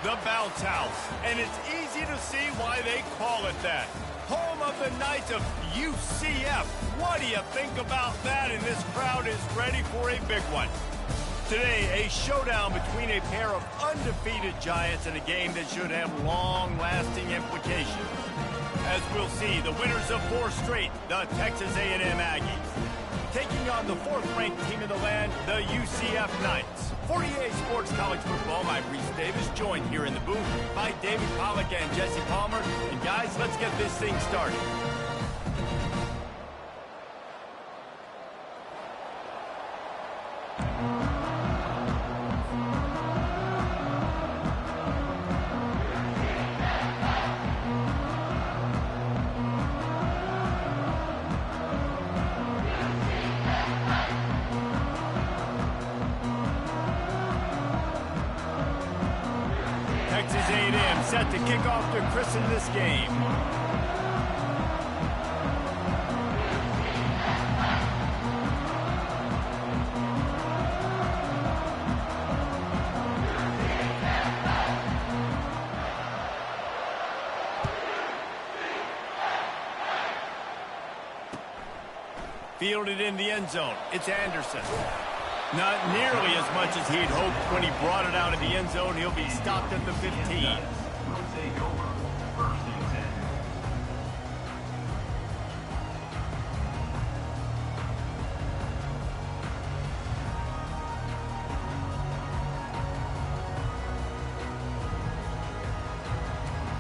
The Bounce House, and it's easy to see why they call it that. Home of the Knights of UCF. What do you think about that? And this crowd is ready for a big one. Today, a showdown between a pair of undefeated giants in a game that should have long-lasting implications. As we'll see, the winners of 4 straight, the Texas A&M Aggies, taking on the 4th-ranked team in the land, the UCF Knights. 48 Sports College Football, I'm Reese Davis, joined here in the booth by David Pollack and Jesse Palmer. And guys, let's get this thing started. Texas A&M set to kick off to christen this game. Fielded in the end zone. It's Anderson. Not nearly as much as he'd hoped when he brought it out of the end zone. He'll be stopped at the 15.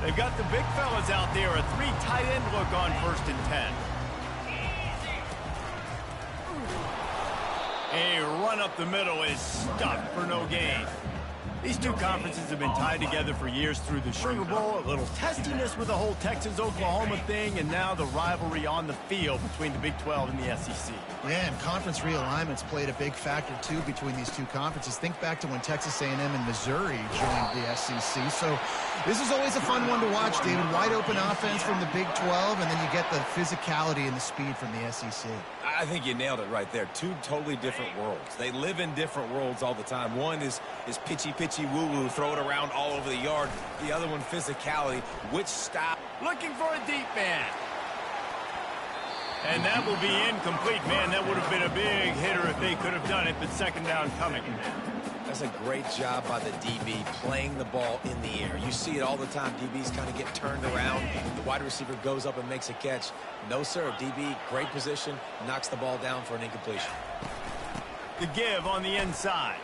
They've got the big fellas out there. A 3 tight end look on 1st and 10. A run up the middle is stuffed for no gain. These two conferences have been tied together for years through the Sugar Bowl, a little testiness with the whole Texas-Oklahoma thing, and now the rivalry on the field between the Big 12 and the SEC. Yeah, and conference realignments played a big factor, too, between these two conferences. Think back to when Texas A&M and Missouri joined the SEC. So this is always a fun one to watch, David. Wide open offense from the Big 12, and then you get the physicality and the speed from the SEC. I think you nailed it right there. 2 totally different worlds. They live in different worlds all the time. One is pitchy woo-woo, throw it around all over the yard. The other one, physicality. Which style? Looking for a deep man. And that will be incomplete, man. That would have been a big hitter if they could have done it, but 2nd down coming. That's a great job by the DB, playing the ball in the air. You see it all the time. DBs kind of get turned around. The wide receiver goes up and makes a catch. No, sir. DB, great position, knocks the ball down for an incompletion. The give on the inside.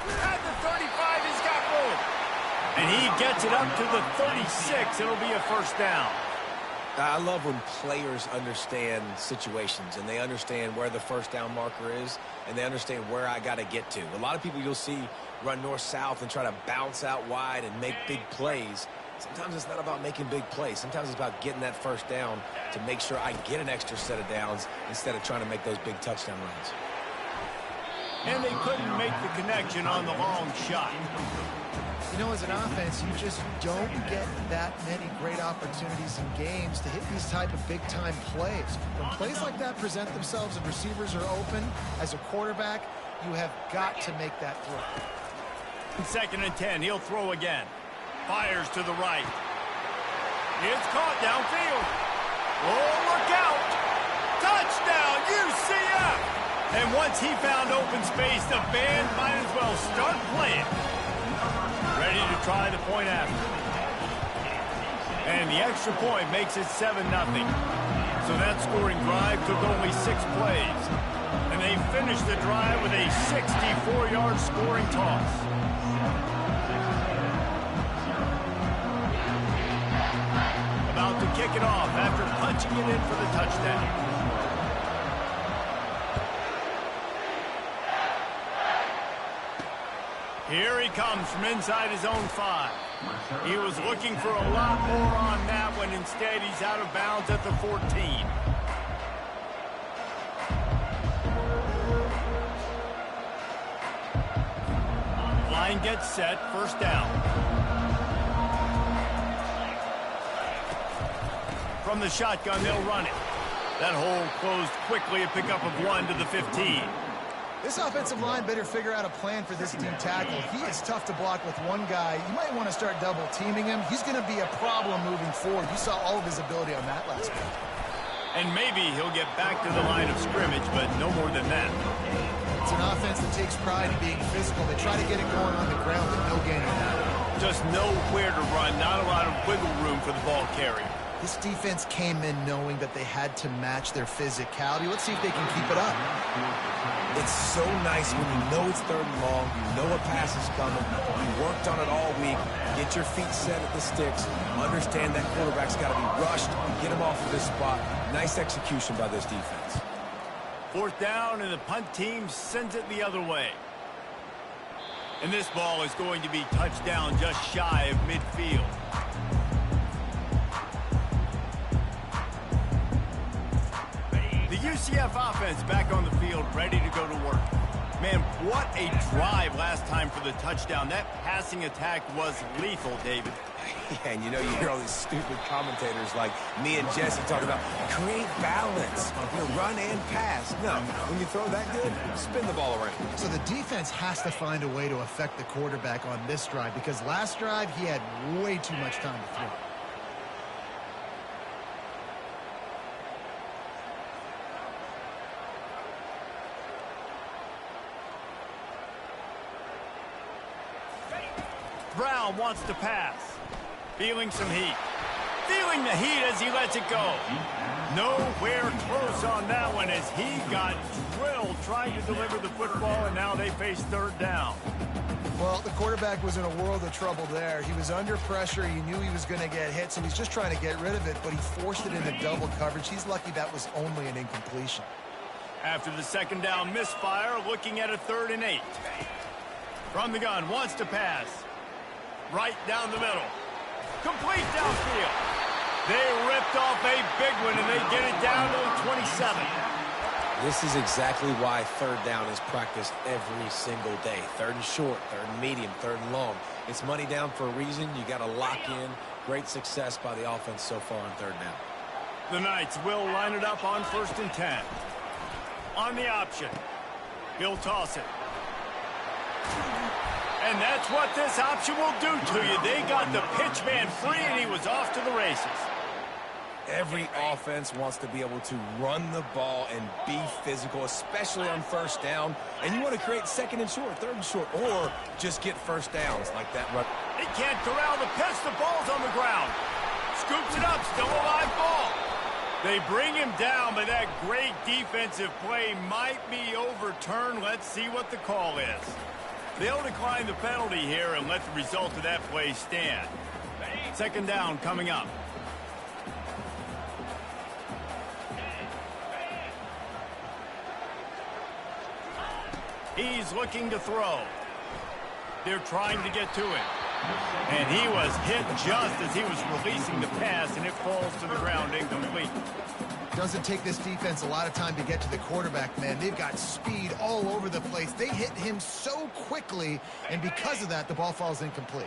At the 35, he's got room. And he gets it up to the 36. It'll be a 1st down. I love when players understand situations and they understand where the 1st down marker is and they understand where I got to get to. A lot of people you'll see run north-south and try to bounce out wide and make big plays. Sometimes it's not about making big plays. Sometimes it's about getting that 1st down to make sure I get an extra set of downs instead of trying to make those big touchdown runs. And they couldn't make the connection on the long shot. You know, as an offense, you just don't get that many great opportunities in games to hit these type of big-time plays. When plays like that present themselves and receivers are open, as a quarterback, you have got to make that throw. 2nd and 10, he'll throw again. Fires to the right. It's caught downfield. Oh, look out! Touchdown, UCF! And once he found open space, the band might as well start playing. Ready to try the point after. And the extra point makes it 7-0. So that scoring drive took only 6 plays. And they finished the drive with a 64-yard scoring toss. About to kick it off after punching it in for the touchdown. Here he comes from inside his own 5. He was looking for a lot more on that one. Instead, he's out of bounds at the 14. Line gets set, 1st down. From the shotgun, they'll run it. That hole closed quickly, a pickup of 1 to the 15. This offensive line better figure out a plan for this D tackle. He is tough to block with one guy. You might want to start double teaming him. He's going to be a problem moving forward. You saw all of his ability on that last game. And maybe he'll get back to the line of scrimmage, but no more than that. It's an offense that takes pride in being physical. They try to get it going on the ground, but no gain on that. Just know where to run, not a lot of wiggle room for the ball carrier. This defense came in knowing that they had to match their physicality. Let's see if they can keep it up. It's so nice when you know it's 3rd and long, you know a pass is coming, you worked on it all week, get your feet set at the sticks, understand that quarterback's got to be rushed, get him off of this spot. Nice execution by this defense. 4th down, and the punt team sends it the other way. And this ball is going to be touchdown just shy of midfield. The UCF offense back on the field, ready to go to work. Man, what a drive last time for the touchdown. That passing attack was lethal, David. Yeah, and you know, you hear all these stupid commentators like me and Jesse talk about create balance, run and pass. No, when you throw that good, spin the ball around. So the defense has to find a way to affect the quarterback on this drive, because last drive he had way too much time to throw. Brown wants to pass. Feeling some heat. Feeling the heat as he lets it go. Nowhere close on that one as he got drilled trying to deliver the football, and now they face 3rd down. Well, the quarterback was in a world of trouble there. He was under pressure. He knew he was going to get hit, so he's just trying to get rid of it, but he forced it into double coverage. He's lucky that was only an incompletion. After the 2nd down misfire, looking at a 3rd and 8. From the gun, wants to pass. Right down the middle. Complete downfield. They ripped off a big one, and they get it down to the 27. This is exactly why 3rd down is practiced every single day. 3rd and short, 3rd and medium, 3rd and long. It's money down for a reason. You got to lock in. Great success by the offense so far on 3rd down. The Knights will line it up on 1st and 10. On the option. He'll toss it. And that's what this option will do to you. They got the pitch man free, and he was off to the races. Every offense wants to be able to run the ball and be physical, especially on 1st down. And you want to create 2nd and short, 3rd and short, or just get 1st downs like that run. He can't corral the pitch. The ball's on the ground. Scoops it up. Still a live ball. They bring him down, but that great defensive play might be overturned. Let's see what the call is. They'll decline the penalty here and let the result of that play stand. 2nd down coming up. He's looking to throw. They're trying to get to him. And he was hit just as he was releasing the pass, and it falls to the ground incomplete. Doesn't take this defense a lot of time to get to the quarterback, man. They've got speed all over the place. They hit him so quickly, and because of that, the ball falls incomplete.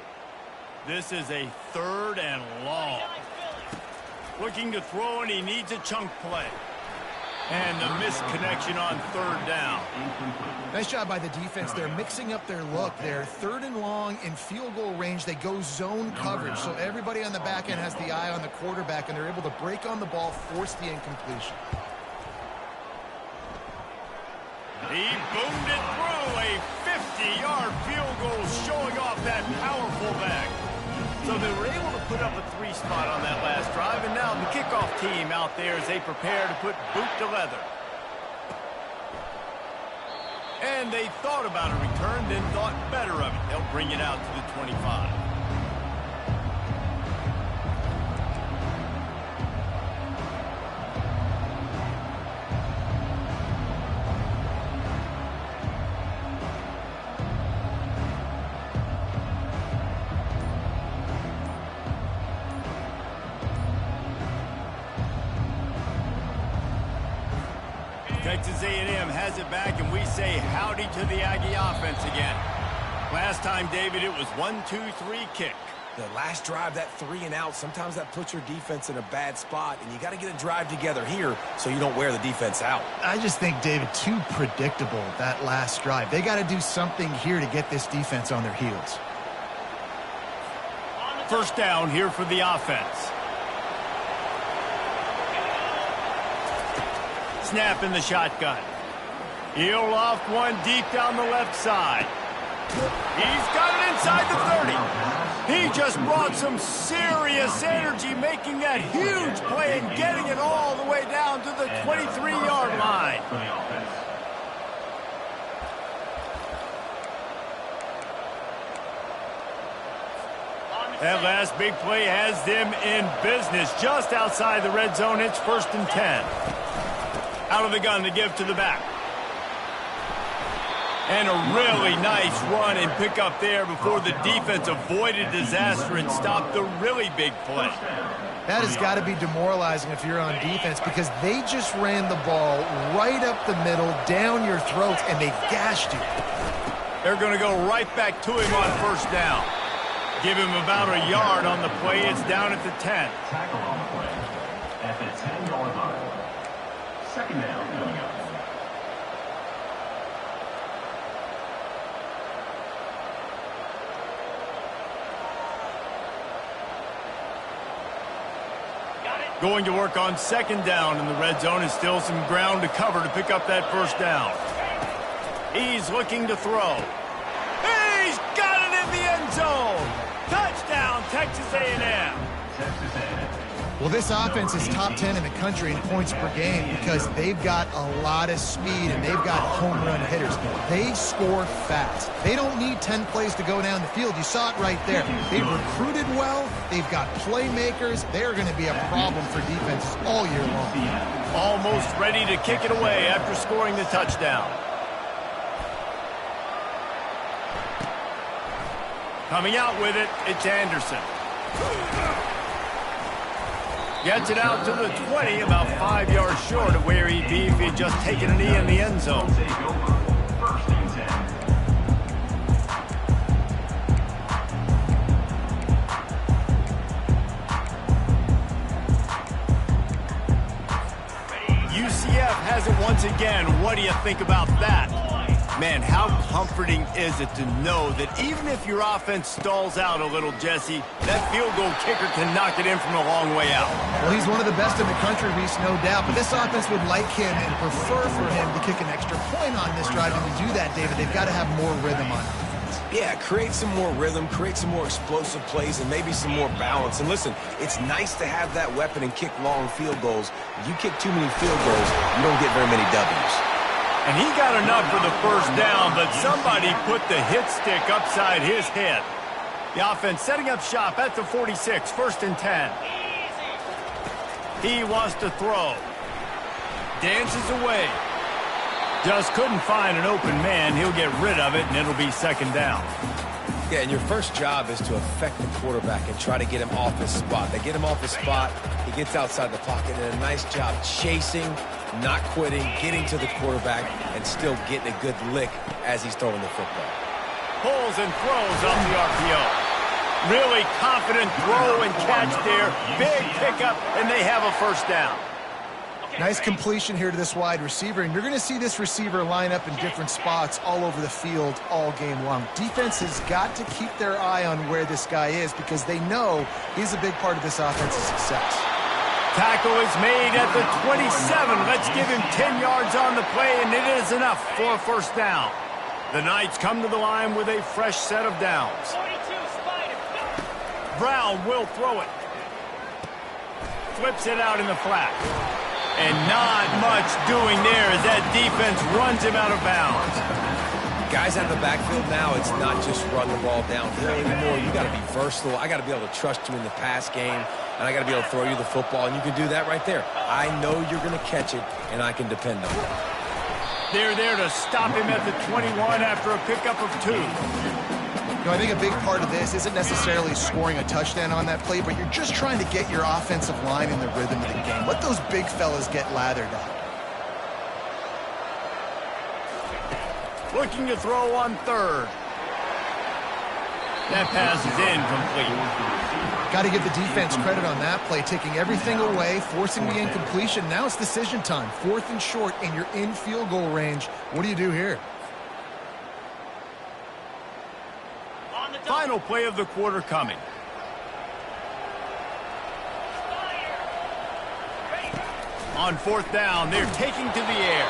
This is a 3rd and long. Looking to throw, and he needs a chunk play. And the misconnection on 3rd down. Nice job by the defense. They're mixing up their look. They're 3rd and long in field goal range. They go zone coverage, so everybody on the back end has the eye on the quarterback, and they're able to break on the ball, force the incompletion. He boomed it through. A 50-yard field goal showing off that powerful back. So they were able to put up a 3 spot on that last drive, and now the kickoff team out there as they prepare to put boot to leather. And they thought about a return, then thought better of it. They'll bring it out to the 25. Texas A&M has it back, and we say howdy to the Aggie offense again. Last time, David, it was 1-2-3 kick. The last drive, that 3 and out, sometimes that puts your defense in a bad spot, and you got to get a drive together here so you don't wear the defense out. I just think, David, too predictable, that last drive. They got to do something here to get this defense on their heels. First down here for the offense. Snap in the shotgun. He'll loft one deep down the left side. He's got it inside the 30. He just brought some serious energy, making that huge play and getting it all the way down to the 23-yard line. That last big play has them in business just outside the red zone. It's 1st and 10. Out of the gun to give to the back. And a really nice run and pick up there before the defense avoided disaster and stopped the really big play. That has got to be demoralizing if you're on defense, because they just ran the ball right up the middle, down your throats, and they gashed you. They're going to go right back to him on first down. Give him about a yard on the play. It's down at the 10. Tackle on the play at the 10-yard line. Second down coming up. Going to work on second down in the red zone, and still some ground to cover to pick up that first down. He's looking to throw. He's got it in the end zone. Touchdown, Texas A&M. Texas A&M. Well, this offense is top 10 in the country in points per game because they've got a lot of speed and they've got home run hitters. They score fast. They don't need 10 plays to go down the field. You saw it right there. They've recruited well. They've got playmakers. They're going to be a problem for defenses all year long. Almost ready to kick it away after scoring the touchdown. Coming out with it, it's Anderson. Gets it out to the 20, about 5 yards short of where he'd be if he'd just taken a knee in the end zone. First and 10. UCF has it once again. What do you think about that? Man, how comforting is it to know that even if your offense stalls out a little, Jesse, that field goal kicker can knock it in from a long way out. Well, he's one of the best in the country, Reese, no doubt. But this offense would like him and prefer for him to kick an extra point on this drive. And to do that, David, they've got to have more rhythm on offense. Yeah, create some more rhythm, create some more explosive plays, and maybe some more balance. And listen, it's nice to have that weapon and kick long field goals. If you kick too many field goals, you don't get very many W's. And he got enough for the first down, but somebody put the hit stick upside his head. The offense setting up shop at the 46, 1st and 10. He wants to throw. Dances away. Just couldn't find an open man. He'll get rid of it, and it'll be second down. Yeah, and your first job is to affect the quarterback and try to get him off his spot. They get him off his spot, he gets outside the pocket, and a nice job chasing, not quitting, getting to the quarterback, and still getting a good lick as he's throwing the football. Pulls and throws off the RPO. Really confident throw and catch there. Big pickup, and they have a first down. Nice completion here to this wide receiver, and you're going to see this receiver line up in different spots all over the field all game long. Defense has got to keep their eye on where this guy is because they know he's a big part of this offense's success. Tackle is made at the 27. Let's give him 10 yards on the play, and it is enough for a first down. The Knights come to the line with a fresh set of downs. Brown will throw it. Flips it out in the flat. And not much doing there as that defense runs him out of bounds. Guys out of the backfield now, it's not just run the ball downhill anymore. You got to be versatile. I got to be able to trust you in the pass game, and I got to be able to throw you the football, and you can do that right there. I know you're going to catch it, and I can depend on it. They're there to stop him at the 21 after a pickup of 2. You know, I think a big part of this isn't necessarily scoring a touchdown on that play, but you're just trying to get your offensive line in the rhythm of the game. Let those big fellas get lathered up. Looking to throw on third. That pass is incomplete. Got to give the defense credit on that play, taking everything away, forcing the incompletion. Now it's decision time. 4th and short, and you're in field goal range. What do you do here? Final play of the quarter coming. On 4th down, they're taking to the air.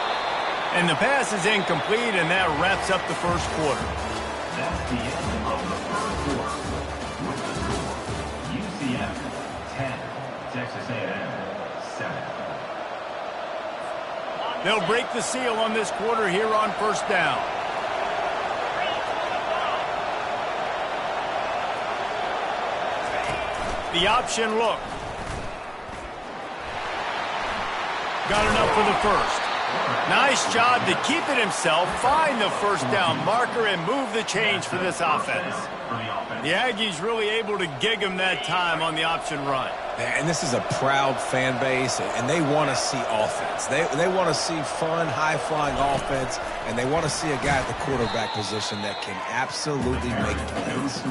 And the pass is incomplete, and that wraps up the first quarter. That's the end of the first quarter. With the score, UCF 10, Texas A&M 7. They'll break the seal on this quarter here on 1st down. The option look. Got enough for the first. Nice job to keep it himself, find the 1st down marker, and move the change for this offense. The Aggies really able to gig him that time on the option run. And this is a proud fan base, and they want to see offense. They want to see fun, high-flying offense, and they want to see a guy at the quarterback position that can absolutely make plays.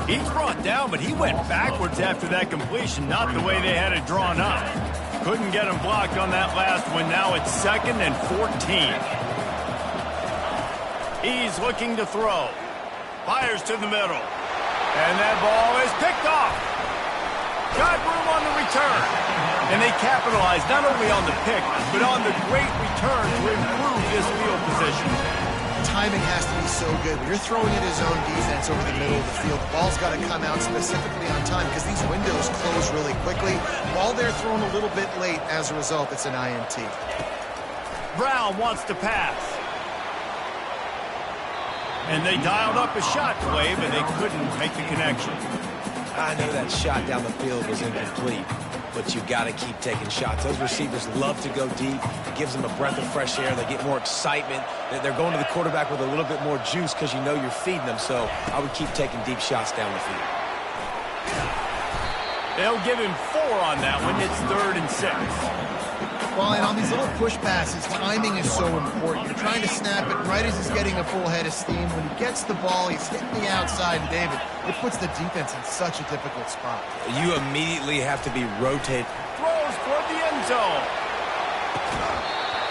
He's brought down, but he went backwards after that completion, not the way they had it drawn up. Couldn't get him blocked on that last one. Now it's 2nd and 14. He's looking to throw. Fires to the middle. And that ball is picked off. Got room on the return. And they capitalized not only on the pick, but on the great return to improve this field position. Timing has to be so good. When you're throwing at his own defense over the middle of the field, the ball's got to come out specifically on time because these windows close really quickly. Ball there thrown a little bit late. As a result, it's an INT. Brown wants to pass. And they dialed up a shot play, but they couldn't make the connection. I know that shot down the field was incomplete, but you got to keep taking shots. Those receivers love to go deep. It gives them a breath of fresh air. They get more excitement. They're going to the quarterback with a little bit more juice because you know you're feeding them. So I would keep taking deep shots down the field. They'll give him 4 on that one. It's 3rd and 6. Well, and on these little push passes, timing is so important. You're trying to snap it right as he's getting a full head of steam. When he gets the ball, he's hitting the outside, and David, it puts the defense in such a difficult spot. You immediately have to be rotated. Throws toward the end zone.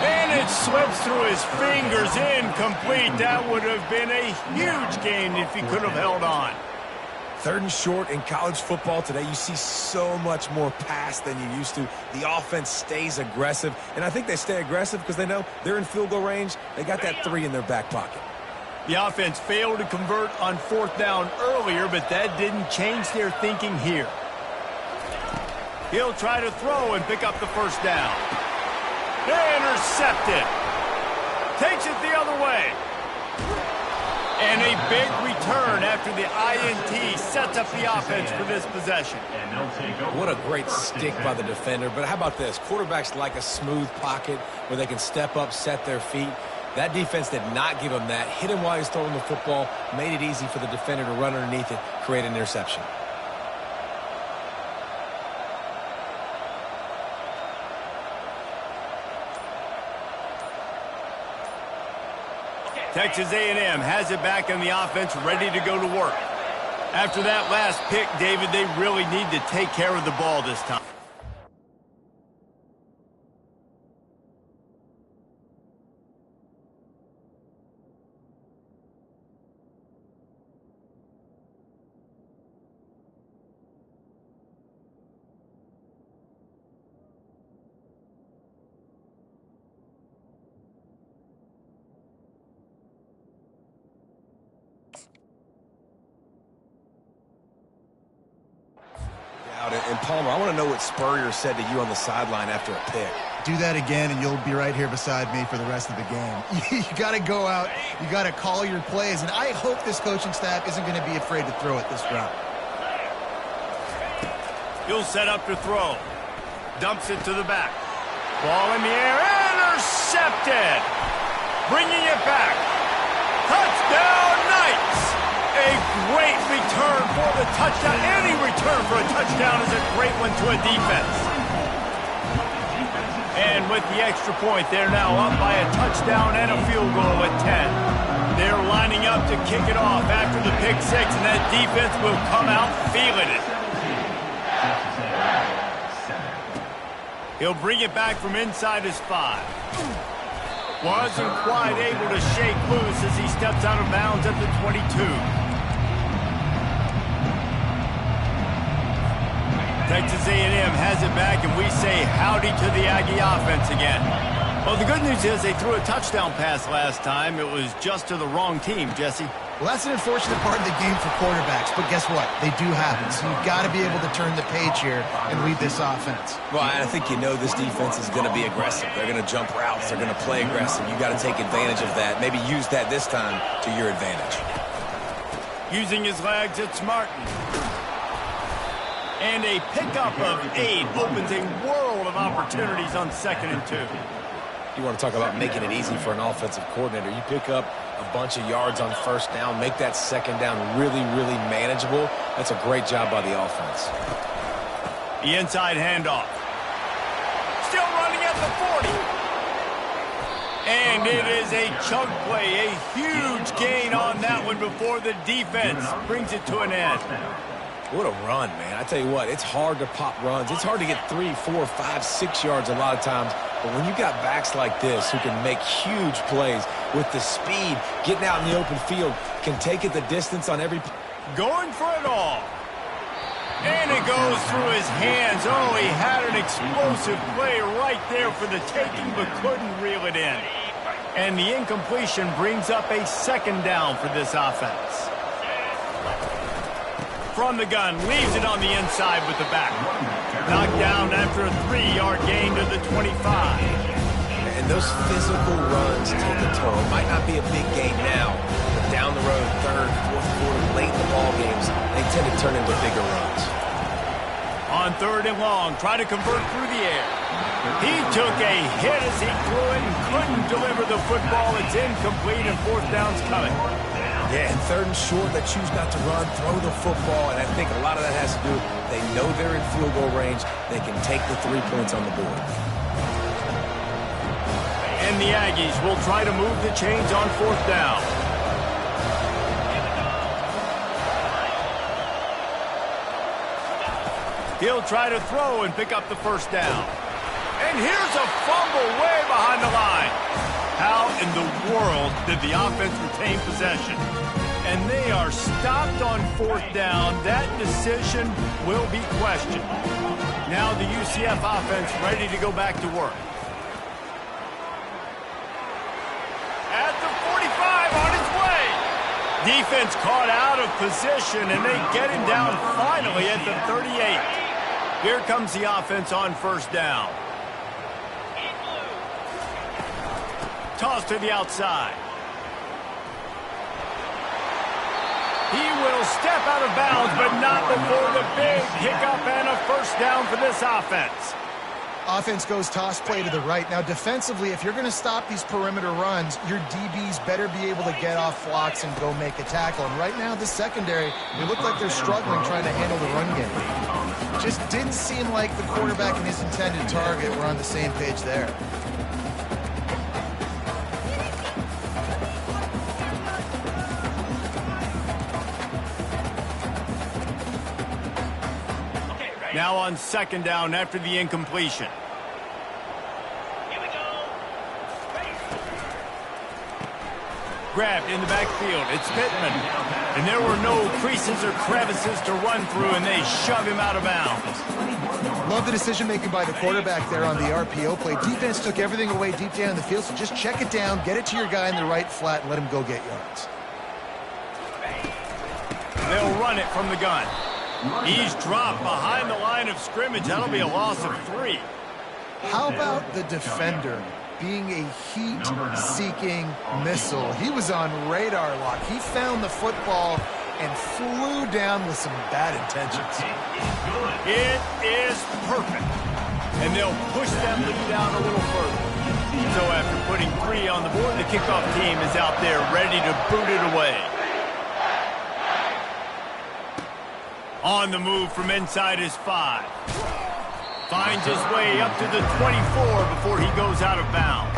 And it slips through his fingers, incomplete. That would have been a huge gain if he could have held on. 3rd and short in college football today. You see so much more pass than you used to. The offense stays aggressive, and I think they stay aggressive because they know they're in field goal range. They got that 3 in their back pocket. The offense failed to convert on 4th down earlier, but that didn't change their thinking here. He'll try to throw and pick up the 1st down. Intercepted. Takes it the other way. And a big return after the INT sets up the offense for this possession. What a great stick by the defender. But how about this? Quarterbacks like a smooth pocket where they can step up, set their feet. That defense did not give him that. Hit him while he's throwing the football. Made it easy for the defender to run underneath it, create an interception. Texas A&M has it back on the offense, ready to go to work. After that last pick, David, they really need to take care of the ball this time. And Palmer, I want to know what Spurrier said to you on the sideline after a pick. Do that again, and you'll be right here beside me for the rest of the game. You got to go out. You got to call your plays, and I hope this coaching staff isn't going to be afraid to throw it this route. He'll set up to throw. Dumps it to the back. Ball in the air. Intercepted. Bringing it back. Touchdown, Knights. A great return for the touchdown. Any return for a touchdown is a great one to a defense. And with the extra point, they're now up by a touchdown and a field goal at 10. They're lining up to kick it off after the pick six, and that defense will come out feeling it. He'll bring it back from inside his 5. Wasn't quite able to shake loose as he steps out of bounds at the 22. Texas A&M has it back, and we say howdy to the Aggie offense again. Well, the good news is they threw a touchdown pass last time. It was just to the wrong team, Jesse. Well, that's an unfortunate part of the game for quarterbacks, but guess what? They do happen, so you've got to be able to turn the page here and lead this offense. Well, I think you know this defense is going to be aggressive. They're going to jump routes. They're going to play aggressive. You got to take advantage of that. Maybe use that this time to your advantage. Using his legs, it's Martin. And a pickup of 8 opens a world of opportunities on 2nd and 2. You want to talk about making it easy for an offensive coordinator. You pick up a bunch of yards on 1st down, make that 2nd down really, really manageable. That's a great job by the offense. The inside handoff. Still running at the 40. And it is a chunk play, a huge gain on that one before the defense brings it to an end. What a run, man. I tell you what, it's hard to pop runs. It's hard to get 3, 4, 5, 6 yards a lot of times. But when you got backs like this who can make huge plays with the speed, getting out in the open field, can take it the distance on every... Going for it all. And it goes through his hands. Oh, he had an explosive play right there for the taking, but couldn't reel it in. And the incompletion brings up a 2nd down for this offense. From the gun, leaves it on the inside with the back. Knocked down after a 3-yard gain to the 25. And those physical runs take a toll. It might not be a big gain now, but down the road, 3rd, 4th quarter, late in the ball games, they tend to turn into bigger runs. On 3rd and long, try to convert through the air. He took a hit as he threw it and couldn't deliver the football. It's incomplete, and 4th down's coming. Yeah, and 3rd and short, they choose not to run, throw the football, and I think a lot of that has to do, they know they're in field goal range, they can take the 3 points on the board. And the Aggies will try to move the chains on 4th down. He'll try to throw and pick up the 1st down. And here's a fumble way behind the line. How in the world did the offense retain possession? And they are stopped on 4th down. That decision will be questioned. Now the UCF offense ready to go back to work. At the 45, on his way. Defense caught out of position, and they get him down finally at the 38. Here comes the offense on 1st down. Toss to the outside. He will step out of bounds, but not before the big pickup and a 1st down for this offense. Offense goes toss play to the right. Now, defensively, if you're going to stop these perimeter runs, your DBs better be able to get off blocks and go make a tackle. And right now, the secondary, they look like they're struggling trying to handle the run game. Just didn't seem like the quarterback and his intended target were on the same page there. Now on 2nd down after the incompletion. Here we go. Grabbed in the backfield. It's Pittman. And there were no creases or crevices to run through, and they shove him out of bounds. Love the decision-making by the quarterback there on the RPO play. Defense took everything away deep down in the field, so just check it down, get it to your guy in the right flat, and let him go get yards. They'll run it from the gun. He's dropped behind the line of scrimmage. That'll be a loss of 3. How about the defender being a heat-seeking missile? He was on radar lock. He found the football and flew down with some bad intentions. It is perfect. And they'll push that lead out a little further. So after putting 3 on the board, the kickoff team is out there ready to boot it away. On the move from inside his 5. Finds his way up to the 24 before he goes out of bounds.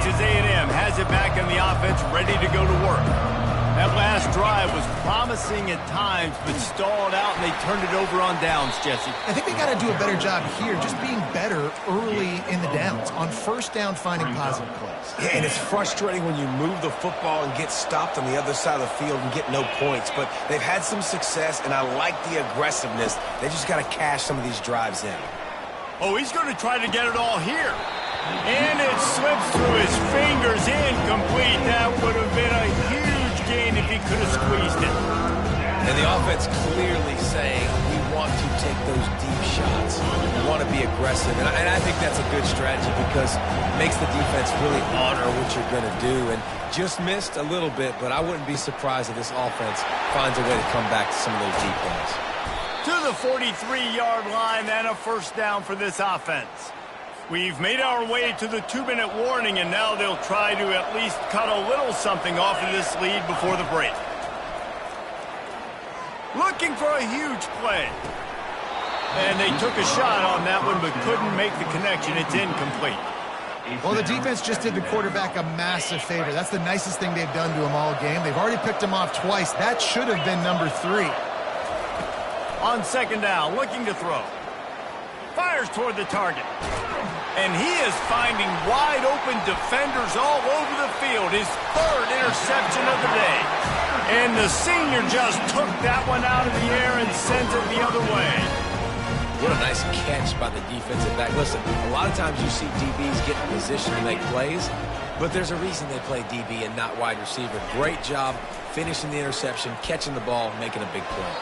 Texas A&M has it back in the offense, ready to go to work. That last drive was promising at times, but stalled out, and they turned it over on downs, Jesse. I think they got to do a better job here, just being better early in the downs, on first down finding positive plays. Yeah, and it's frustrating when you move the football and get stopped on the other side of the field and get no points. But they've had some success, and I like the aggressiveness. They just got to cash some of these drives in. Oh, he's going to try to get it all here. And it slips through his fingers, incomplete. That would have been a huge gain if he could have squeezed it. And the offense clearly saying, we want to take those deep shots. We want to be aggressive. And I think that's a good strategy because it makes the defense really honor what you're going to do. And just missed a little bit, but I wouldn't be surprised if this offense finds a way to come back to some of those deep plays. To the 43-yard line and a first down for this offense. We've made our way to the 2-minute warning, and now they'll try to at least cut a little something off of this lead before the break. Looking for a huge play. And they took a shot on that one, but couldn't make the connection. It's incomplete. Well, the defense just did the quarterback a massive favor. That's the nicest thing they've done to him all game. They've already picked him off twice. That should have been number 3. On second down, looking to throw. Fires toward the target. And he is finding wide-open defenders all over the field. His 3rd interception of the day. And the senior just took that one out of the air and sent it the other way. What a nice catch by the defensive back. Listen, a lot of times you see DBs get in position to make plays, but there's a reason they play DB and not wide receiver. Great job finishing the interception, catching the ball, making a big play.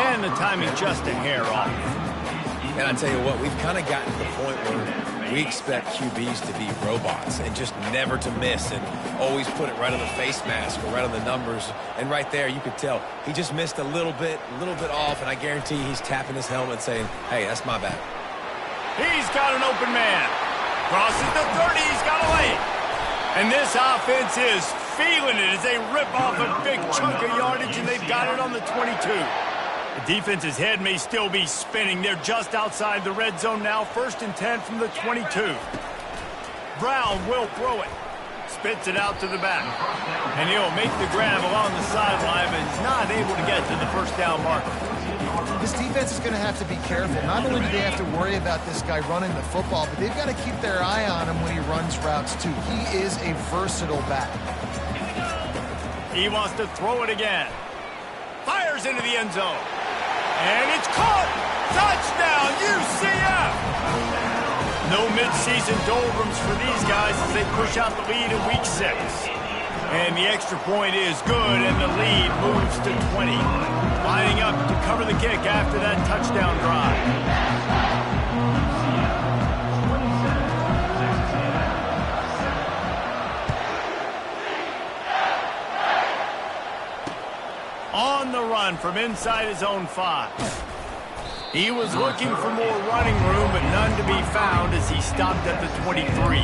And the timing just a hair off. And I tell you what, we've kind of gotten to the point where we expect QBs to be robots and just never to miss and always put it right on the face mask or right on the numbers. And right there, you could tell he just missed a little bit off, and I guarantee he's tapping his helmet saying, hey, that's my bad. He's got an open man. Crosses the 30, he's got a lane. And this offense is feeling it as they rip off a big chunk of yardage, and they've got it on the 22. The defense's head may still be spinning. They're just outside the red zone now. 1st and 10 from the 22. Brown will throw it. Spits it out to the back. And he'll make the grab along the sideline, but he's not able to get to the first down marker. This defense is going to have to be careful. Not only do they have to worry about this guy running the football, but they've got to keep their eye on him when he runs routes too. He is a versatile back. He wants to throw it again. Fires into the end zone. And it's caught! Touchdown, UCF! No midseason doldrums for these guys as they push out the lead in week 6. And the extra point is good, and the lead moves to 20. Lining up to cover the kick after that touchdown drive. On the run from inside his own 5. He was looking for more running room, but none to be found as he stopped at the 23.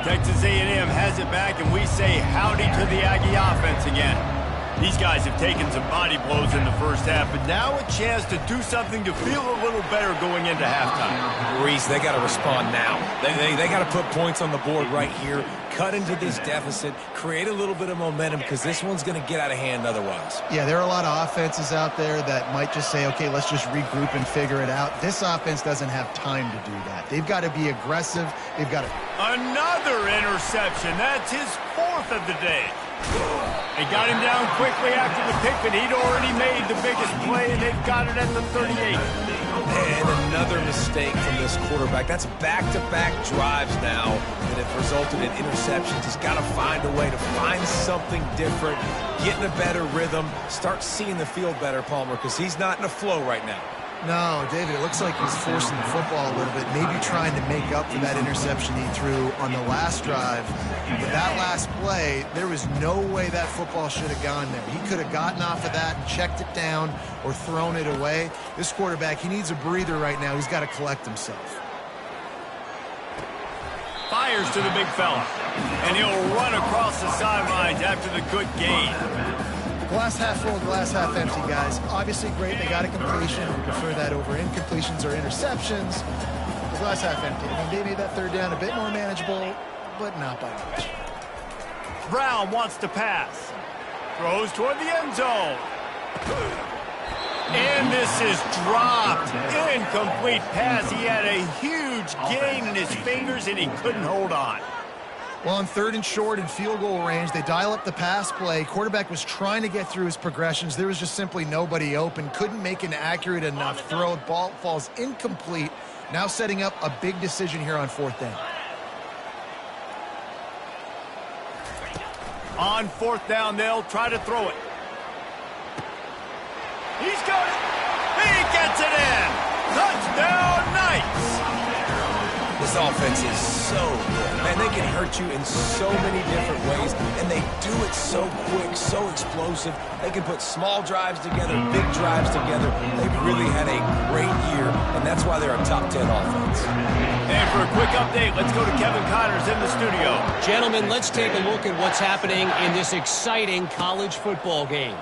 Texas A&M has it back, and we say howdy to the Aggie offense again. These guys have taken some body blows in the first half, but now a chance to do something to feel a little better going into halftime. Reese, they got to respond now. They got to put points on the board right here, cut into this deficit, create a little bit of momentum because this one's going to get out of hand otherwise. Yeah, there are a lot of offenses out there that might just say, okay, let's just regroup and figure it out. This offense doesn't have time to do that. They've got to be aggressive. They've got to... Another interception. That's his 4th of the day. They got him down quickly after the pick, but he'd already made the biggest play, and they've got it at the 38. And another mistake from this quarterback. That's back-to-back drives now that have resulted in interceptions. He's got to find a way to find something different, get in a better rhythm, start seeing the field better, Palmer, because he's not in a flow right now. No, David, it looks like he's forcing the football a little bit, maybe trying to make up for that interception he threw on the last drive. But that last play, there was no way that football should have gone there. He could have gotten off of that and checked it down or thrown it away. This quarterback, he needs a breather right now. He's got to collect himself. Fires to the big fella, and he'll run across the sidelines after the good gain. Glass half full, glass half empty, guys. Obviously great, they got a completion. We prefer that over incompletions or interceptions. The glass half empty. I mean, they made that third down a bit more manageable, but not by much. Brown wants to pass. Throws toward the end zone. And this is dropped. Incomplete pass. He had a huge gain in his fingers, and he couldn't hold on. Well, on 3rd and short and field goal range, they dial up the pass play. Quarterback was trying to get through his progressions. There was just simply nobody open. Couldn't make an accurate enough throw. Ball falls incomplete. Now setting up a big decision here on 4th down. On 4th down, they'll try to throw it. He's got it. He gets it in. Touchdown, Knights. This offense is so good. Man, they can hurt you in so many different ways, and they do it so quick, so explosive. They can put small drives together, big drives together. They've really had a great year, and that's why they're a top 10 offense. And for a quick update, let's go to Kevin Connors in the studio. Gentlemen, let's take a look at what's happening in this exciting college football game.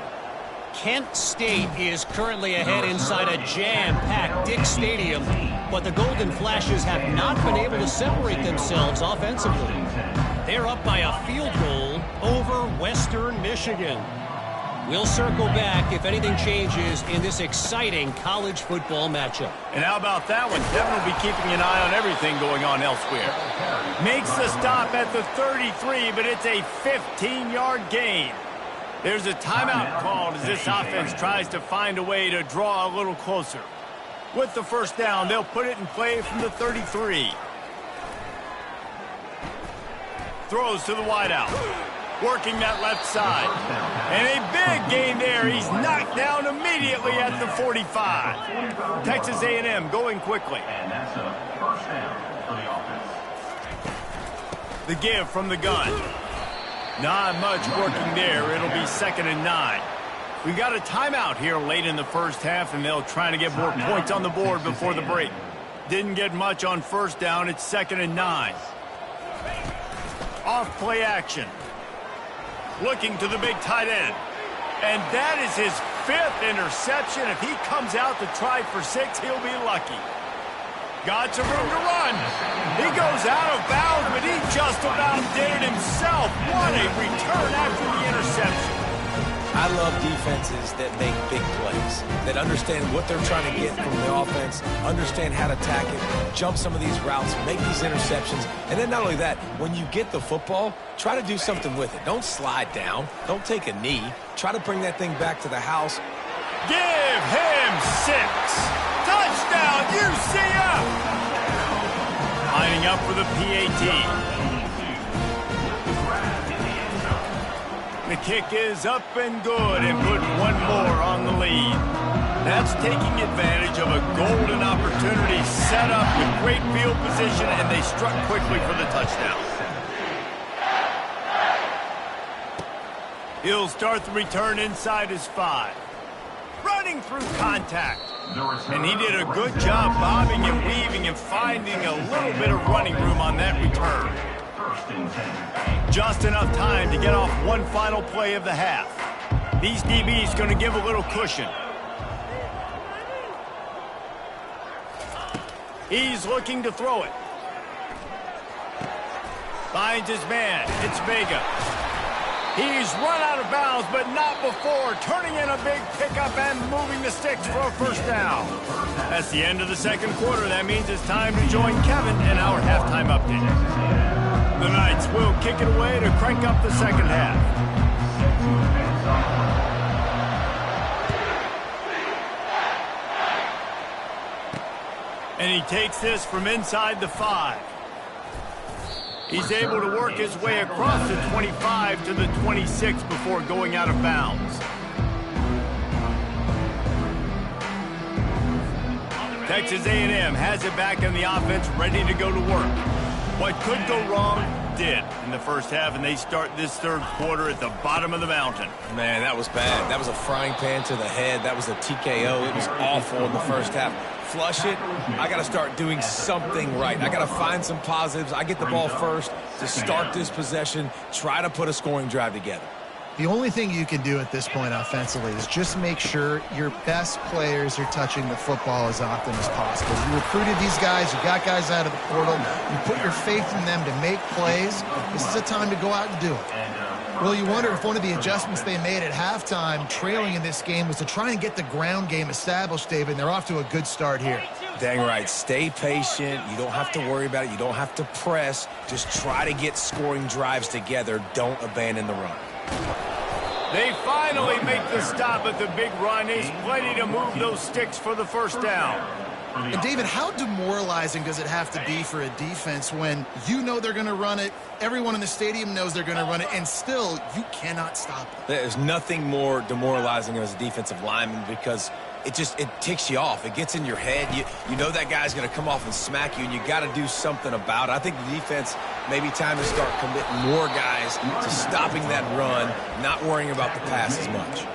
Kent State is currently ahead inside a jam-packed Dick's Stadium, but the Golden Flashes have not been able to separate themselves offensively. They're up by a field goal over Western Michigan. We'll circle back if anything changes in this exciting college football matchup. And how about that one? Kevin will be keeping an eye on everything going on elsewhere. Makes the stop at the 33, but it's a 15-yard gain. There's a timeout called as this offense tries to find a way to draw a little closer. With the first down, they'll put it in play from the 33. Throws to the wideout. Working that left side. And a big gain there. He's knocked down immediately at the 45. Texas A&M going quickly. And that's a first down for the offense. The give from the gun. Not much working there. It'll be 2nd and 9. We got a timeout here late in the first half, and they'll try to get more points on the board before the break. Didn't get much on first down. It's 2nd and 9. Off play action. Looking to the big tight end. And that is his 5th interception. If he comes out to try for 6, he'll be lucky. Got some room to run. He goes out of bounds, but he just about did it himself. What a return after the interception. I love defenses that make big plays, that understand what they're trying to get from the offense, understand how to attack it, jump some of these routes, make these interceptions. And then not only that, when you get the football, try to do something with it. Don't slide down. Don't take a knee. Try to bring that thing back to the house. Give him 6. Touchdown, UCF! Lining up for the PAT. The kick is up and good and put one more on the lead. That's taking advantage of a golden opportunity set up with great field position, and they struck quickly for the touchdown. He'll start the return inside his 5. Running through contact. And he did a good job bobbing and weaving and finding a little bit of running room on that return. Just enough time to get off one final play of the half. These DBs going to give a little cushion. He's looking to throw it. Finds his man. It's Vega. He's run out of bounds, but not before turning in a big pickup and moving the sticks for a first down. That's the end of the second quarter. That means it's time to join Kevin in our halftime update. The Knights will kick it away to crank up the second half. And he takes this from inside the 5. He's able to work his way across the 25 to the 26 before going out of bounds. Texas A&M has it back in the offense, ready to go to work. What could go wrong did in the first half, and they start this third quarter at the bottom of the mountain. Man, that was bad. That was a frying pan to the head. That was a TKO. It was awful in the first half. Flush it. I got to start doing something right. I got to find some positives. I get the ball first to start this possession, try to put a scoring drive together. The only thing you can do at this point offensively is just make sure your best players are touching the football as often as possible. You recruited these guys. You got guys out of the portal. You put your faith in them to make plays. This is a time to go out and do it. Well, you wonder if one of the adjustments they made at halftime, trailing in this game, was to try and get the ground game established, David, and they're off to a good start here. Dang right. Stay patient. You don't have to worry about it. You don't have to press. Just try to get scoring drives together. Don't abandon the run. They finally make the stop at the big run. He's plenty to move those sticks for the first down. And, David, how demoralizing does it have to be for a defense when you know they're going to run it, everyone in the stadium knows they're going to run it, and still you cannot stop it? There's nothing more demoralizing as a defensive lineman because it ticks you off. It gets in your head. You know that guy's going to come off and smack you, and you got to do something about it. I think the defense, maybe time to start committing more guys to stopping that run, not worrying about the pass as much.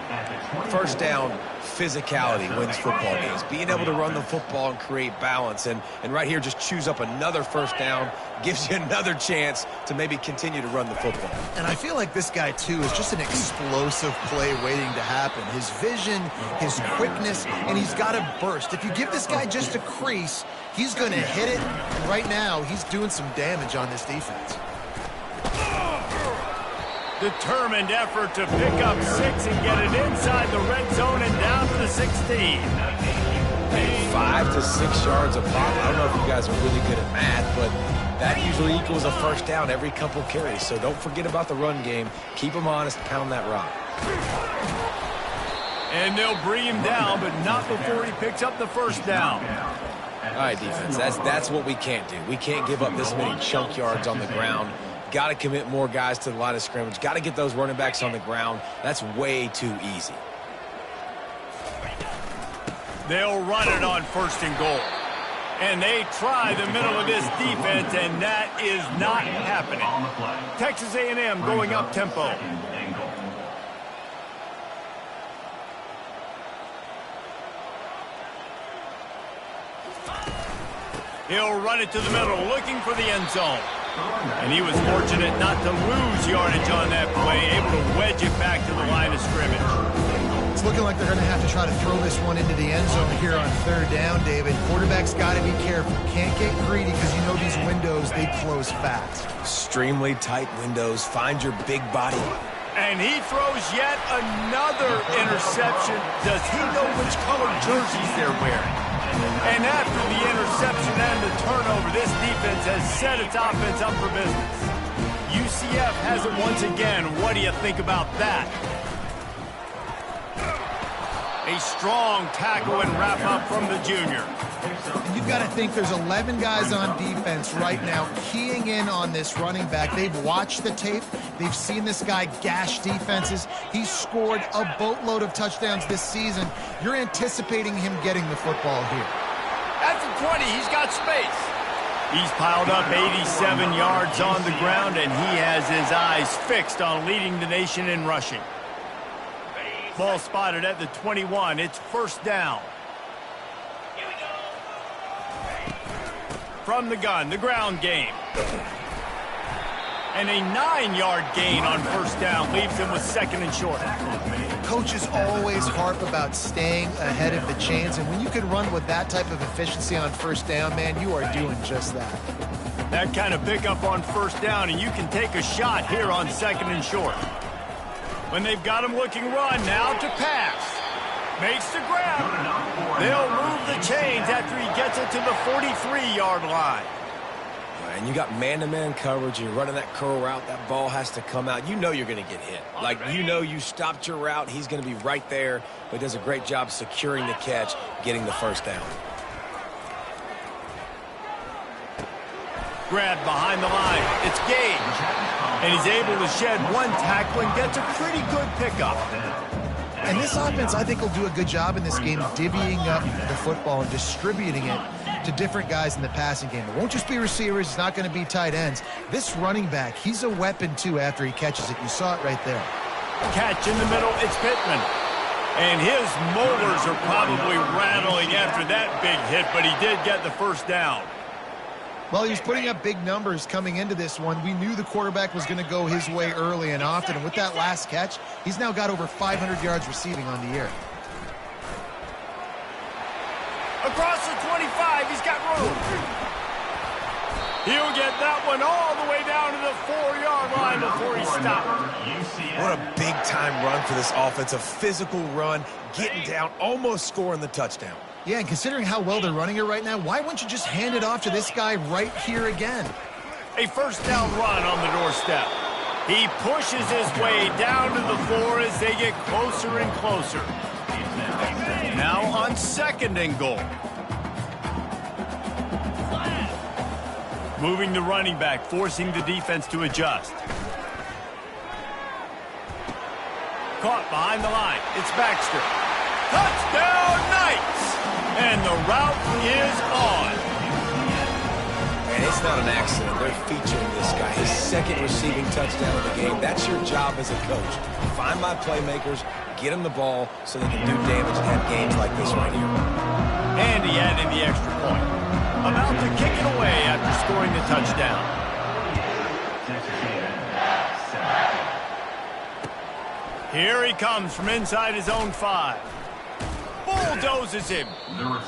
First down, physicality wins football games. Being able to run the football and create balance. And right here, just choose up another first down, gives you another chance to maybe continue to run the football. And I feel like this guy, too, is just an explosive play waiting to happen. His vision, his quickness, and he's got a burst. If you give this guy just a crease, he's going to hit it. And right now, he's doing some damage on this defense. Determined effort to pick up 6 and get it inside the red zone and down to the 16. 5 to 6 yards a pop. I don't know if you guys are really good at math, but that usually equals a first down every couple carries. So don't forget about the run game. Keep them honest, pound that rock. And they'll bring him down, but not before he picks up the first down. All right, defense, that's what we can't do. We can't give up this many chunk yards on the ground. Got to commit more guys to the line of scrimmage. Got to get those running backs on the ground. That's way too easy. They'll run it on first and goal. And they try the middle of this defense, and that is not happening. Texas A&M going up tempo. He'll run it to the middle, looking for the end zone. And he was fortunate not to lose yardage on that play, able to wedge it back to the line of scrimmage. It's looking like they're going to have to try to throw this one into the end zone here on third down, David. Quarterback's got to be careful. Can't get greedy because you know these windows, they close fast. Extremely tight windows. Find your big body. And he throws yet another interception. Does he know which color jerseys they're wearing? And after the interception and the turnover, this defense has set its offense up for business. UCF has it once again. What do you think about that? A strong tackle and wrap up from the junior. You've got to think there's 11 guys on defense right now keying in on this running back. They've watched the tape. They've seen this guy gash defenses. He's scored a boatload of touchdowns this season. You're anticipating him getting the football here. At the 20, he's got space. He's piled up 87 yards on the ground, and he has his eyes fixed on leading the nation in rushing. Ball spotted at the 21. It's first down. From the gun, the ground game. And a 9-yard gain on first down leaves him with second and short. Coaches always harp about staying ahead of the chains, and when you can run with that type of efficiency on first down, man, you are doing just that. That kind of pickup on first down, and you can take a shot here on second and short. When they've got him looking run, now to pass. Makes the grab. They'll move the chains after he gets it to the 43-yard line. And you got man-to-man coverage. You're running that curl route. That ball has to come out. You know you're going to get hit. Like, you know you stopped your route. He's going to be right there. But he does a great job securing the catch, getting the first down. Grabbed behind the line. It's Gage. And he's able to shed one tackle and gets a pretty good pickup. And this offense, I think, will do a good job in this game divvying up the football and distributing it to different guys in the passing game. It won't just be receivers. It's not going to be tight ends. This running back, he's a weapon, too, after he catches it. You saw it right there. Catch in the middle. It's Pittman. And his molars are probably rattling after that big hit, but he did get the first down. Well, he was putting up big numbers coming into this one. We knew the quarterback was going to go his way early and often. And with that last catch, he's now got over 500 yards receiving on the year. Across the 25, he's got room. He'll get that one all the way down to the 4-yard line before he stopped. What a big-time run for this offense. A physical run, getting down, almost scoring the touchdown. Yeah, and considering how well they're running it right now, why wouldn't you just hand it off to this guy right here again? A first down run on the doorstep. He pushes his way down to the 4 as they get closer and closer. Now on 2nd and goal. Moving the running back, forcing the defense to adjust. Caught behind the line. It's Baxter. Touchdown Knights! And the route is on. And it's not an accident. They're featuring this guy. His 2nd receiving touchdown of the game. That's your job as a coach. Find my playmakers, get them the ball so they can do damage and have games like this right here. And he added the extra point. About to kick it away after scoring the touchdown. Here he comes from inside his own 5. Bulldozes him.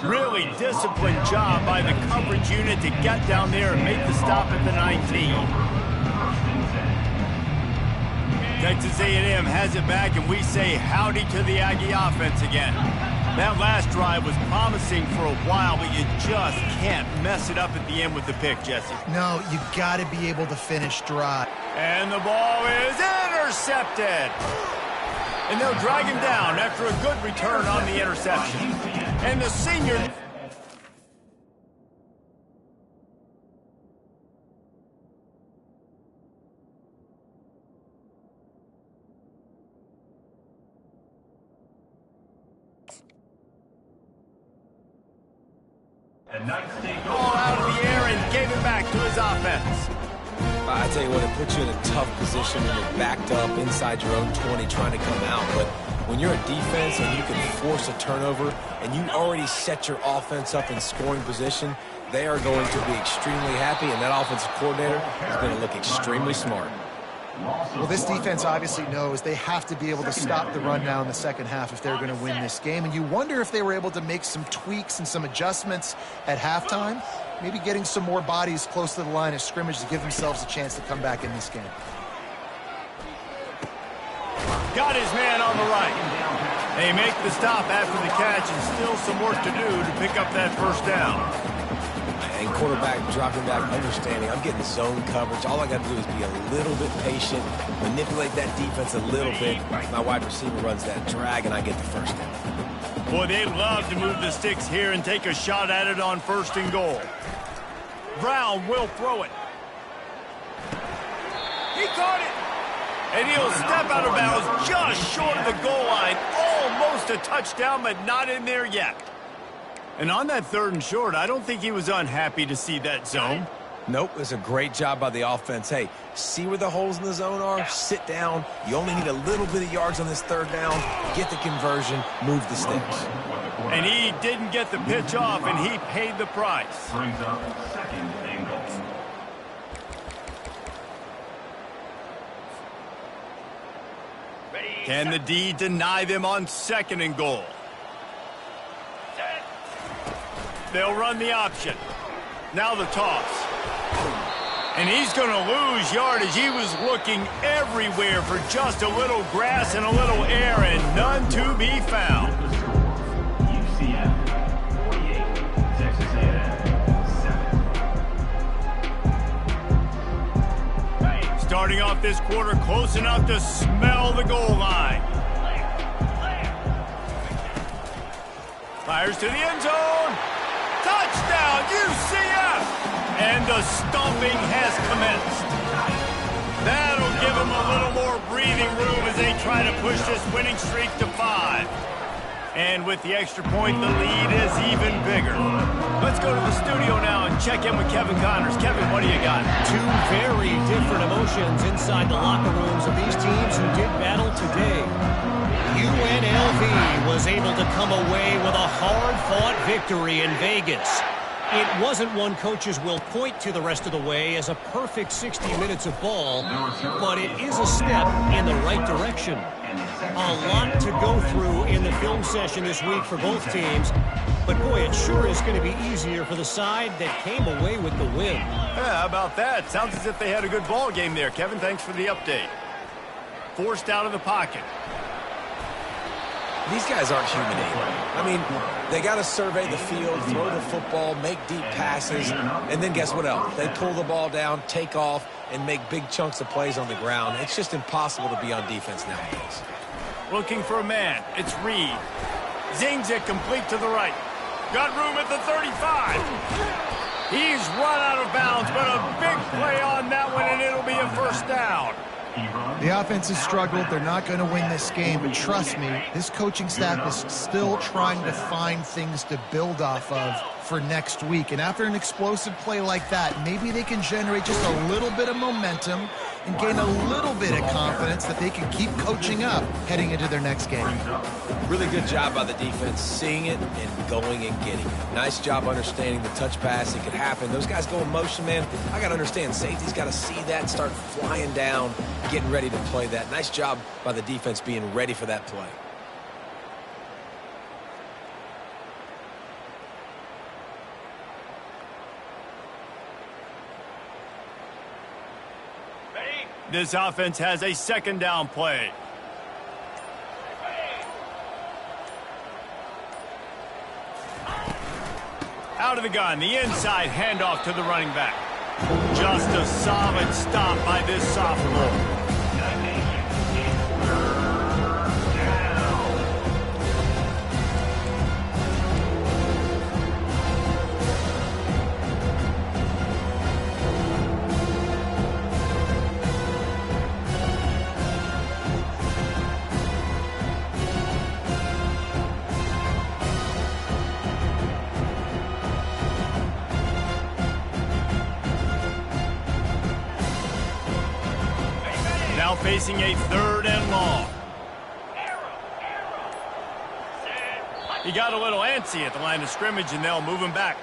Really disciplined job by the coverage unit to get down there and make the stop at the 19. Texas A&M has it back, and we say howdy to the Aggie offense again. That last drive was promising for a while, but you just can't mess it up at the end with the pick, Jesse. No, you got to be able to finish dry. And the ball is intercepted. And they'll drag him down after a good return on the interception. And the senior... ball out of the air and gave it back to his offense. I tell you what, it puts you in a tough position when you're backed up inside your own 20 trying to come out. But when you're a defense and you can force a turnover and you already set your offense up in scoring position, they are going to be extremely happy, and that offensive coordinator is going to look extremely smart. Well, this defense obviously knows they have to be able to stop the run now in the second half if they're going to win this game. And you wonder if they were able to make some tweaks and some adjustments at halftime, maybe getting some more bodies close to the line of scrimmage to give themselves a chance to come back in this game. Got his man on the right. They make the stop after the catch, and still some work to do to pick up that first down. And quarterback dropping back, understanding I'm getting zone coverage. All I got to do is be a little bit patient, manipulate that defense a little bit. My wide receiver runs that drag, and I get the first down. Boy, they love to move the sticks here and take a shot at it on 1st and goal. Brown will throw it. He caught it. And he'll step out of bounds just short of the goal line. Almost a touchdown, but not in there yet. And on that 3rd and short, I don't think he was unhappy to see that zone. Nope, it's a great job by the offense. Hey, see where the holes in the zone are? Sit down. You only need a little bit of yards on this 3rd down. Get the conversion, move the sticks. And he didn't get the pitch off, and he paid the price. Brings up 2nd and goal. Can the D deny them on 2nd and goal? They'll run the option. Now the toss. And he's going to lose yardage. He was looking everywhere for just a little grass and a little air, and none to be found. UCF 48, Texas A&M 7. Starting off this quarter close enough to smell the goal line. Fires to the end zone. Touchdown, UCF! And the stomping has commenced. That'll give them a little more breathing room as they try to push this winning streak to 5. And with the extra point, the lead is even bigger. Let's go to the studio now and check in with Kevin Connors. Kevin, what do you got? Two very different emotions inside the locker rooms of these teams who did battle today. UNLV was able to come away with a hard-fought victory in Vegas. It wasn't one coaches will point to the rest of the way as a perfect 60 minutes of ball, but it is a step in the right direction. A lot to go through in the film session this week for both teams, but boy, it sure is going to be easier for the side that came away with the win. Yeah, how about that? Sounds as if they had a good ball game there, Kevin. Thanks for the update. Forced out of the pocket. These guys aren't human anymore. I mean, they got to survey the field, throw the football, make deep passes, and then guess what else? They pull the ball down, take off, and make big chunks of plays on the ground. It's just impossible to be on defense nowadays. Looking for a man. It's Reed. Zings it complete to the right. Got room at the 35. He's run out of bounds, but a big play on that one, and it'll be a first down. The offense has struggled. They're not going to win this game, but trust me, this coaching staff is still trying to find things to build off of for next week. And after an explosive play like that, maybe they can generate just a little bit of momentum and gain a little bit of confidence that they can keep coaching up heading into their next game. Really good job by the defense, seeing it and going and getting it. Nice job understanding the touch pass. It could happen. Those guys go in motion, man. I got to understand, safety's got to see that and start flying down, getting ready to play that. Nice job by the defense being ready for that play. This offense has a second down play. Out of the gun, the inside handoff to the running back. Just a solid stop by this sophomore. Now facing a third and long. He got a little antsy at the line of scrimmage, and they'll move him back.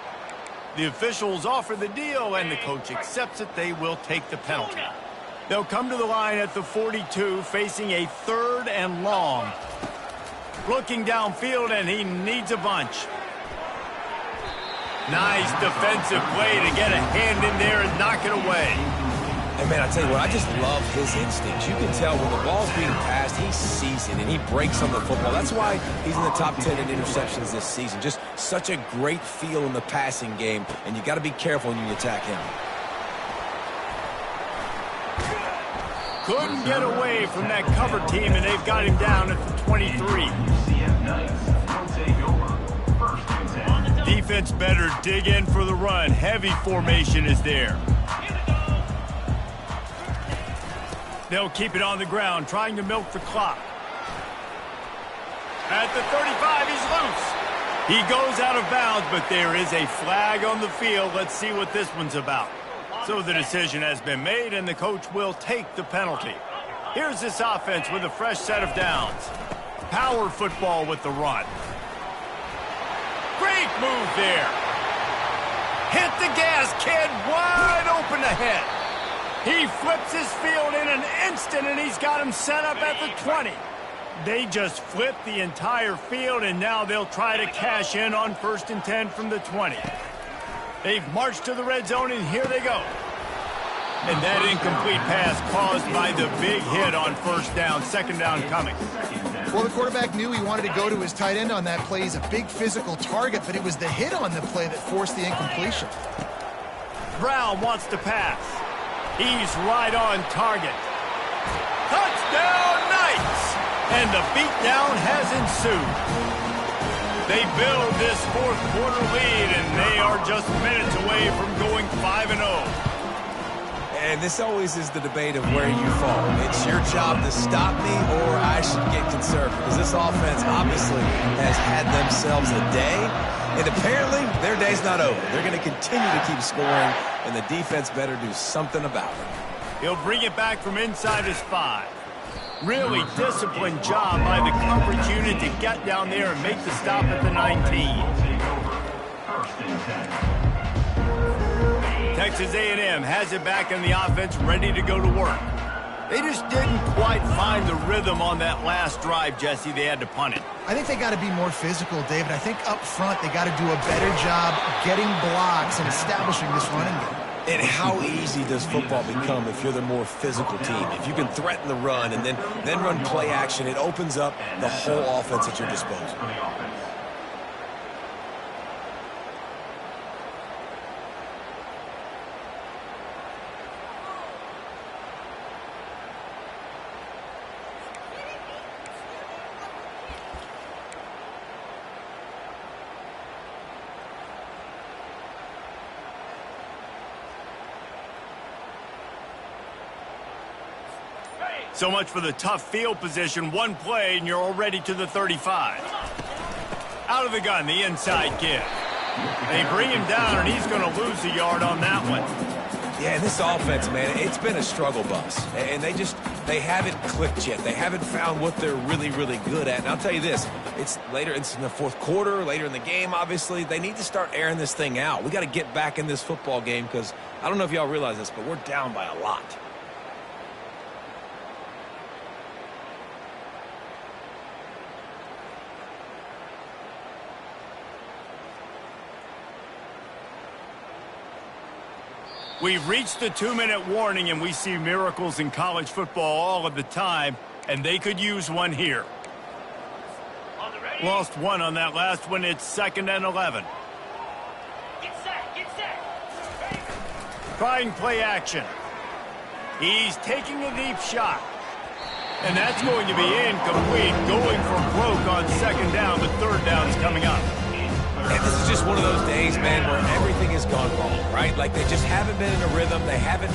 The officials offer the deal, and the coach accepts it. They will take the penalty. They'll come to the line at the 42, facing a third and long. Looking downfield, and he needs a bunch. Nice defensive play to get a hand in there and knock it away. And man, I tell you what, I just love his instincts. You can tell when the ball's being passed, he sees it and he breaks on the football. That's why he's in the top 10 in interceptions this season. Just such a great feel in the passing game, and you got to be careful when you attack him. Couldn't get away from that cover team, and they've got him down at the 23. Defense better dig in for the run. Heavy formation is there. They'll keep it on the ground, trying to milk the clock. At the 35, he's loose. He goes out of bounds, but there is a flag on the field. Let's see what this one's about. So the decision has been made, and the coach will take the penalty. Here's this offense with a fresh set of downs. Power football with the run. Great move there. Hit the gas, kid. Wide open ahead. He flips his field in an instant, and he's got him set up at the 20. They just flipped the entire field, and now they'll try to cash in on 1st and 10 from the 20. They've marched to the red zone, and here they go. And that incomplete pass caused by the big hit on 1st down, 2nd down coming. Well, the quarterback knew he wanted to go to his tight end on that play. He's a big physical target, but it was the hit on the play that forced the incompletion. Brown wants to pass. He's right on target. Touchdown, Knights! And the beatdown has ensued. They build this 4th quarter lead, and they are just minutes away from going 5-0. And this always is the debate of where you fall. It's your job to stop me, or I should get conservative. Because this offense obviously has had themselves a day, and apparently their day's not over. They're going to continue to keep scoring, and the defense better do something about it. He'll bring it back from inside his 5. Really disciplined job by the coverage unit to get down there and make the stop at the 19. First and 10. Texas A&M has it back in the offense, ready to go to work. They just didn't quite find the rhythm on that last drive, Jesse. They had to punt it. I think they got to be more physical, David. I think up front they got to do a better job getting blocks and establishing this running game. And how easy does football become if you're the more physical team? If you can threaten the run and then run play action, it opens up the whole offense at your disposal. So much for the tough field position. One play, and you're already to the 35. Out of the gun, the inside give. They bring him down, and he's going to lose a yard on that one. Yeah, this offense, man, it's been a struggle bus. And they haven't clicked yet. They haven't found what they're really, really good at. And I'll tell you this, it's in the fourth quarter, later in the game, obviously. They need to start airing this thing out. We got to get back in this football game because I don't know if y'all realize this, but we're down by a lot. We've reached the 2-minute warning, and we see miracles in college football all of the time, and they could use one here. Lost one on that last one. It's 2nd and 11. Get set, get set. Trying play action. He's taking a deep shot. And that's going to be incomplete. Going for broke on 2nd down. The 3rd down is coming up. And this is just one of those days, man, where everything has gone wrong, right? Like they just haven't been in a rhythm. They haven't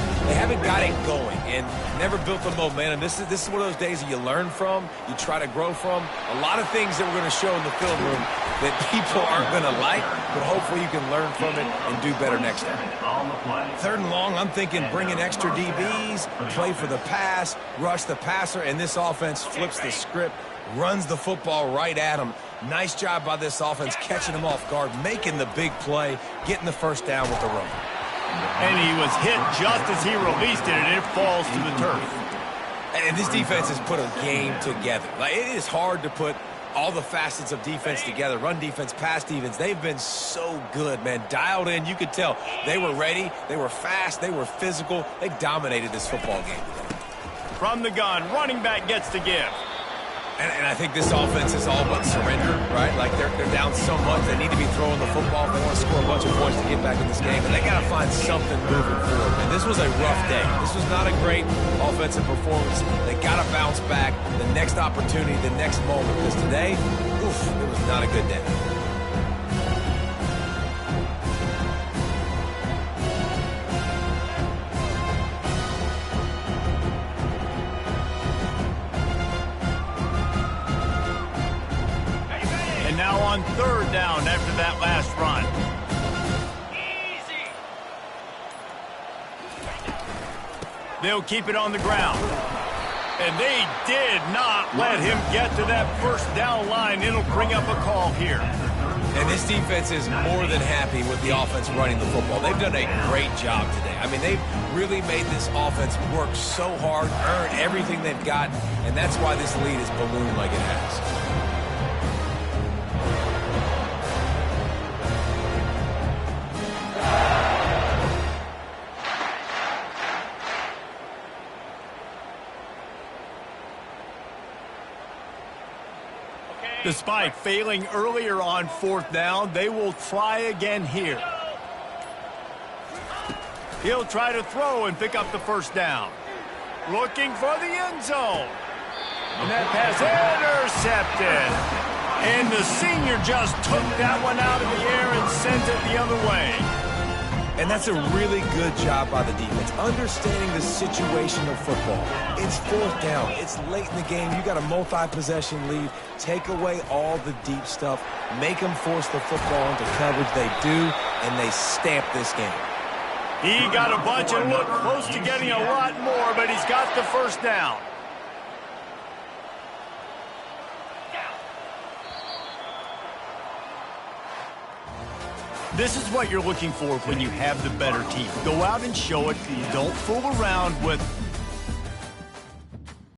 got it going and never built the momentum. This is one of those days that you learn from, you try to grow from. A lot of things that we're going to show in the film room that people aren't going to like, but hopefully you can learn from it and do better next time. 3rd and long, I'm thinking bring in extra DBs, play for the pass, rush the passer, and this offense flips the script, runs the football right at them. Nice job by this offense catching him off guard, making the big play, getting the 1st down with the run. And he was hit just as he released it, and it falls to the turf. And this defense has put a game together. Like, it is hard to put all the facets of defense together. Run defense, pass defense. They've been so good, man. Dialed in. You could tell they were ready. They were fast. They were physical. They dominated this football game today. From the gun, running back gets to give. And I think this offense is all but surrender, right? Like they're down so much. They need to be throwing the football if they want to score a bunch of points to get back in this game. And they got to find something moving forward. And this was a rough day. This was not a great offensive performance. They got to bounce back the next opportunity, the next moment. Because today, oof, it was not a good day. Now on 3rd down after that last run. Easy. They'll keep it on the ground. And they did not let him get to that 1st down line. It'll bring up a call here. And this defense is more than happy with the offense running the football. They've done a great job today. I mean, they've really made this offense work so hard, earn everything they've got, and that's why this lead is ballooned like it has. Despite failing earlier on 4th down, they will try again here. He'll try to throw and pick up the 1st down. Looking for the end zone. And that pass intercepted. And the senior just took that one out of the air and sent it the other way. And that's a really good job by the defense, understanding the situation of football. It's 4th down. It's late in the game. You got a multi-possession lead. Take away all the deep stuff. Make them force the football into coverage. They do, and they stamp this game. He got a bunch and looked close to getting a lot more, but he's got the 1st down. This is what you're looking for when you have the better team. Go out and show it. Don't fool around with